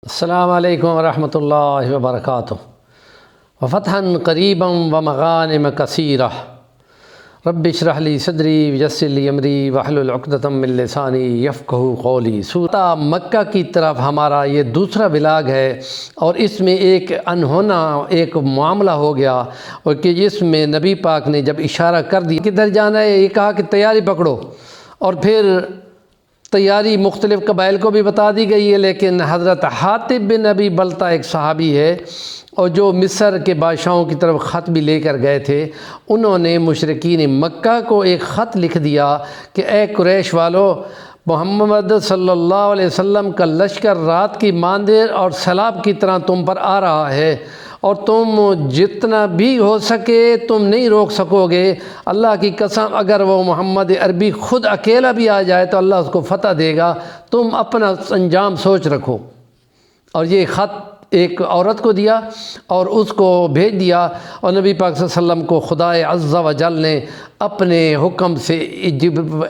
السلام علیکم ورحمۃ اللہ وبرکاتہ وفتحا قریبا ومغانم کثیرہ رب اشرح لی صدری ویسر لی امری واحلل عقدۃ من لسانی یفقہوا قولی۔ سورہ مکہ کی طرف ہمارا یہ دوسرا ولاگ ہے، اور اس میں ایک انہونا ایک معاملہ ہو گیا، اور کہ جس میں نبی پاک نے جب اشارہ کر دیا کدھر جانا ہے، یہ کہا کہ تیاری پکڑو، اور پھر تیاری مختلف قبائل کو بھی بتا دی گئی ہے، لیکن حضرت حاطب بن ابی بلتہ ایک صحابی ہے، اور جو مصر کے بادشاہوں کی طرف خط بھی لے کر گئے تھے، انہوں نے مشرکین مکہ کو ایک خط لکھ دیا کہ اے قریش والو، محمد صلی اللہ علیہ وسلم کا لشکر رات کی ماندیر اور سیلاب کی طرح تم پر آ رہا ہے، اور تم جتنا بھی ہو سکے تم نہیں روک سکو گے۔ اللہ کی قسم اگر وہ محمد عربی خود اکیلا بھی آ جائے تو اللہ اس کو فتح دے گا، تم اپنا انجام سوچ رکھو۔ اور یہ خط ایک عورت کو دیا اور اس کو بھیج دیا، اور نبی پاک صلی اللہ علیہ وسلم کو خدائے عز و جل نے اپنے حکم سے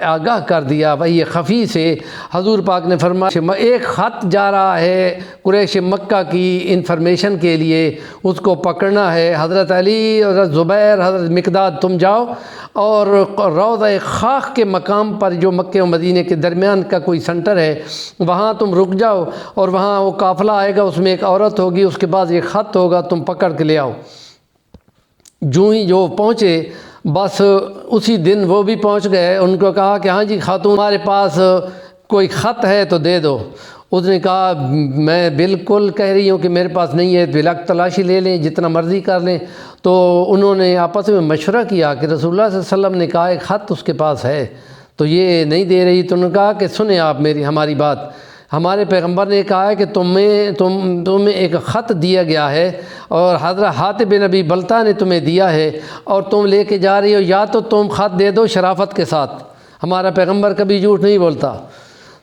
آگاہ کر دیا، وحی خفی سے۔ حضور پاک نے فرمایا ایک خط جا رہا ہے قریش مکہ کی انفارمیشن کے لیے، اس کو پکڑنا ہے۔ حضرت علی، حضرت زبیر، حضرت مقداد تم جاؤ اور روضہ خاک کے مقام پر جو مکہ و مدینہ کے درمیان کا کوئی سنٹر ہے وہاں تم رک جاؤ، اور وہاں وہ قافلہ آئے گا، اس میں ایک عورت ہوگی، اس کے بعد یہ خط ہوگا، تم پکڑ کے لے آؤ۔ جو ہی جو پہنچے بس اسی دن وہ بھی پہنچ گئے، ان کو کہا کہ ہاں جی خاتون ہمارے پاس کوئی خط ہے تو دے دو۔ اس نے کہا میں بالکل کہہ رہی ہوں کہ میرے پاس نہیں ہے، بلاک تلاشی لے لیں، جتنا مرضی کر لیں۔ تو انہوں نے آپس میں مشورہ کیا کہ رسول اللہ صلی اللہ علیہ وسلم نے کہا ایک خط اس کے پاس ہے تو یہ نہیں دے رہی، تو انہوں نے کہا کہ سنیں آپ ہماری بات، ہمارے پیغمبر نے کہا ہے کہ تمہیں ایک خط دیا گیا ہے، اور حضرت حاطب بن ابی بلتہ نے تمہیں دیا ہے، اور تم لے کے جا رہی ہو، یا تو تم خط دے دو شرافت کے ساتھ، ہمارا پیغمبر کبھی جھوٹ نہیں بولتا،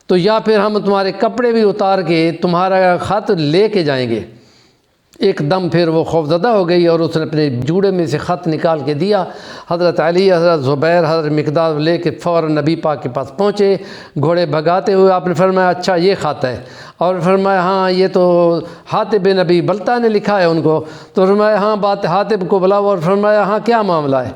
تو یا پھر ہم تمہارے کپڑے بھی اتار کے تمہارا خط لے کے جائیں گے۔ ایک دم پھر وہ خوفزدہ ہو گئی، اور اس نے اپنے جوڑے میں سے خط نکال کے دیا۔ حضرت علی، حضرت زبیر، حضرت مقداد لے کے فوراً نبی پاک کے پاس پہنچے، گھوڑے بھگاتے ہوئے آپ نے فرمایا اچھا یہ خط ہے، اور فرمایا ہاں یہ تو حاطب بن ابی بلتہ نے لکھا ہے ان کو، تو فرمایا ہاں بات حاطب کو بلاؤ، اور فرمایا ہاں کیا معاملہ ہے؟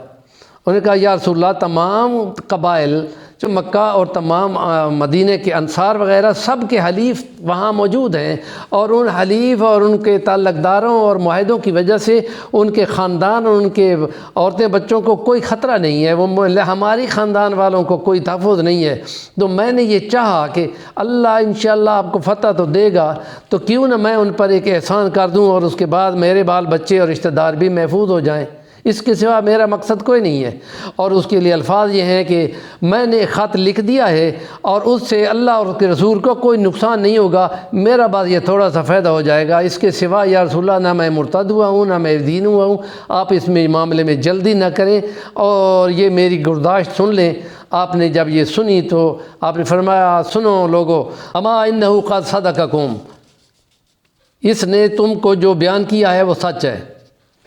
انہوں نے کہا یا رسول اللہ تمام قبائل جو مکہ اور تمام مدینہ کے انصار وغیرہ سب کے حلیف وہاں موجود ہیں، اور ان حلیف اور ان کے تعلق داروں اور معاہدوں کی وجہ سے ان کے خاندان اور ان کے عورتیں بچوں کو کوئی خطرہ نہیں ہے، وہ ہماری خاندان والوں کو کوئی تحفظ نہیں ہے۔ تو میں نے یہ چاہا کہ اللہ انشاءاللہ آپ کو فتح تو دے گا، تو کیوں نہ میں ان پر ایک احسان کر دوں، اور اس کے بعد میرے بال بچے اور رشتہ دار بھی محفوظ ہو جائیں، اس کے سوا میرا مقصد کوئی نہیں ہے۔ اور اس کے لیے الفاظ یہ ہیں کہ میں نے خط لکھ دیا ہے، اور اس سے اللہ اور اس کے رسول کو کوئی نقصان نہیں ہوگا، میرا بات یہ تھوڑا سا فائدہ ہو جائے گا، اس کے سوا یا رسول اللہ نہ میں مرتد ہوا ہوں نہ میں دین ہوا ہوں، آپ اس میں معاملے میں جلدی نہ کریں، اور یہ میری گرداشت سن لیں۔ آپ نے جب یہ سنی تو آپ نے فرمایا سنو لوگو، اما انہ قد صدقکم، اس نے تم کو جو بیان کیا ہے وہ سچ ہے،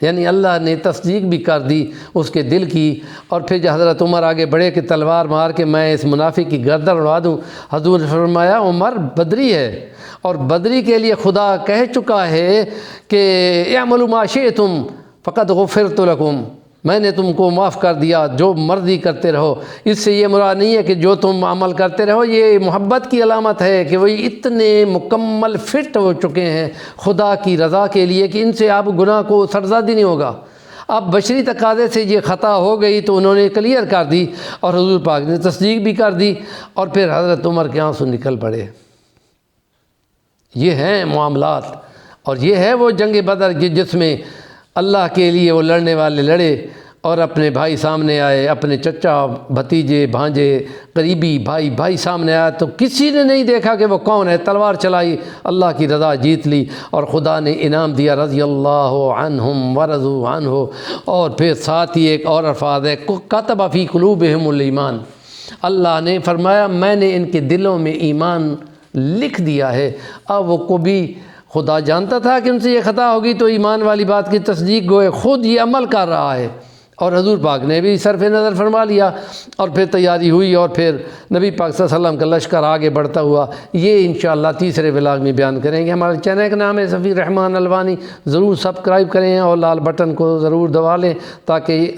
یعنی اللہ نے تصدیق بھی کر دی اس کے دل کی۔ اور پھر جو حضرت عمر آگے بڑھے کہ تلوار مار کے میں اس منافق کی گردن اڑا دوں، حضور نے فرمایا عمر بدری ہے، اور بدری کے لیے خدا کہہ چکا ہے کہ اعملوا ما شئتم فقد غفرت لکم، میں نے تم کو معاف کر دیا، جو مرضی کرتے رہو۔ اس سے یہ مراد نہیں ہے کہ جو تم عمل کرتے رہو، یہ محبت کی علامت ہے کہ وہ اتنے مکمل فٹ ہو چکے ہیں خدا کی رضا کے لیے کہ ان سے آپ گناہ کو سرزادی نہیں ہوگا۔ اب بشری تقاضے سے یہ خطا ہو گئی تو انہوں نے کلیئر کر دی، اور حضور پاک نے تصدیق بھی کر دی، اور پھر حضرت عمر کے آنسو نکل پڑے۔ یہ ہیں معاملات، اور یہ ہے وہ جنگ بدر جس میں اللہ کے لیے وہ لڑنے والے لڑے، اور اپنے بھائی سامنے آئے، اپنے چچا، بھتیجے، بھانجے، قریبی بھائی سامنے آیا، تو کسی نے نہیں دیکھا کہ وہ کون ہے، تلوار چلائی، اللہ کی رضا جیت لی، اور خدا نے انعام دیا رضی اللہ عنہم ورضوا عنہ۔ اور پھر ساتھ ہی ایک اور الفاظ ہے کتب فی قلوبہم الایمان، اللہ نے فرمایا میں نے ان کے دلوں میں ایمان لکھ دیا ہے۔ اب وہ کبھی خدا جانتا تھا کہ ان سے یہ خطا ہوگی، تو ایمان والی بات کی تصدیق گوئے خود یہ عمل کر رہا ہے، اور حضور پاک نے بھی صرف نظر فرما لیا، اور پھر تیاری ہوئی، اور پھر نبی پاک صلی اللہ علیہ وسلم کا لشکر آگے بڑھتا ہوا۔ یہ انشاءاللہ تیسرے ولاگ میں بیان کریں گے۔ ہمارے چینل کا نام ہے سفیر رحمان الوانی، ضرور سبسکرائب کریں اور لال بٹن کو ضرور دبا لیں تاکہ